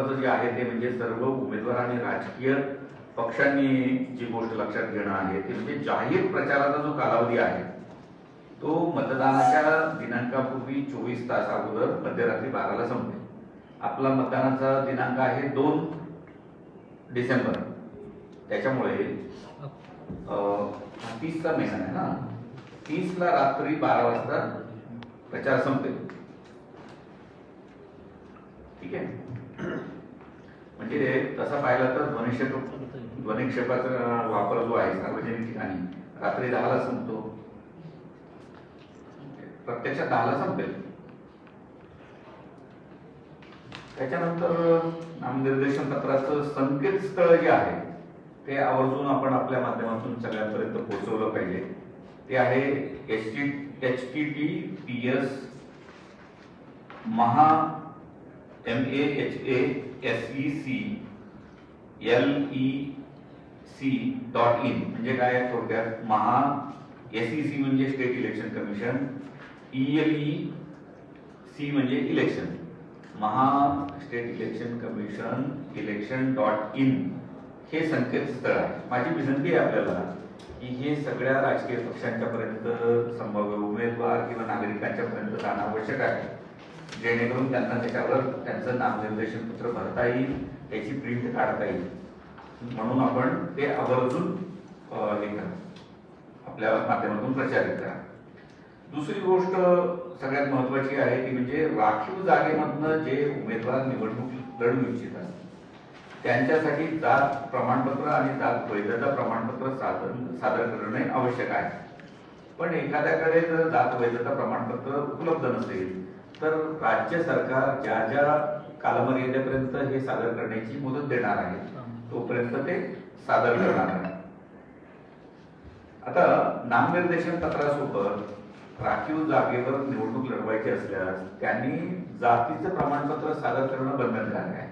महत्त्वाचं जे आहे ते म्हणजे सर्व उमेदवार आणि राजकीय पक्षांनी जी गोष्ट लक्षात घेणं आहे ते म्हणजे जाहीर प्रचाराचा जो कालावधी आहे तो मतदानाच्या दिनांकापूर्वी 24 तास अगोदर मध्यरात्री 12ला संपेल. आपला मतदानाचा दिनांक आहे 2 डिसेंबर. त्याच्यामुळे 30चा महिना आहे ना, 30ला रात्री 12 वाजता प्रचार संपेल. ठीक आहे. म्हणजे तसं पाहिलं तर ध्वनिक्षेपाचा वापर जो आहे सार्वजनिक ठिकाणी रात्री 10ला संपतो, प्रत्यक्षात 10ला संपेल. त्याच्यानंतर नामनिर्देशन पत्राचं संकेतस्थळ जे आहे ते आवर्जून आपण आपल्या माध्यमातून सगळ्यांपर्यंत पोहोचवलं पाहिजे. ते आहे https mahaseclec.in म्हणजे काय थोडक्यात SEC म्हणजे स्टेट इलेक्शन कमिशन, ELEC म्हणजे election, state election commission election.in हे संकेतस्थळ आहे. माझी विनंती आहे आपल्याला की हे सगळ्या राजकीय पक्षांच्या पर्यंत, संभाव्य उमेदवार किंवा नागरिकांच्या पर्यंत जाणं आवश्यक आहे, जेणेकरून त्यांना त्याच्यावर त्यांचं नामनिर्देशन पत्र भरता येईल, त्याची प्रिंट काढता येईल. म्हणून आपण ते आवर्जून हे करा, आपल्या माध्यमातून प्रचारित करा. दुसरी गोष्ट सगळ्यात महत्वाची आहे ती म्हणजे राखीव जागेमधनं जे उमेदवार निवडणूक लढवू इच्छितात त्यांच्यासाठी जात प्रमाणपत्र आणि जात वैधता प्रमाणपत्र सादर करणे आवश्यक आहे. पण एखाद्याकडे जर जात वैधता प्रमाणपत्र उपलब्ध नसेल तर राज्य सरकार ज्या ज्या कालमर्यादेपर्यंत हे सादर करण्याची मुदत देणार आहे तोपर्यंत ते सादर करणार आहे. आता नामनिर्देशन पत्रासोबत राखीव जागेवर निवडणूक लढवायची असल्यास त्यांनी जातीचं प्रमाणपत्र सादर करणं बंधनकारक आहे.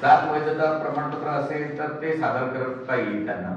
जात वैधता प्रमाणपत्र असेल तर ते सादर करता येईल त्यांना.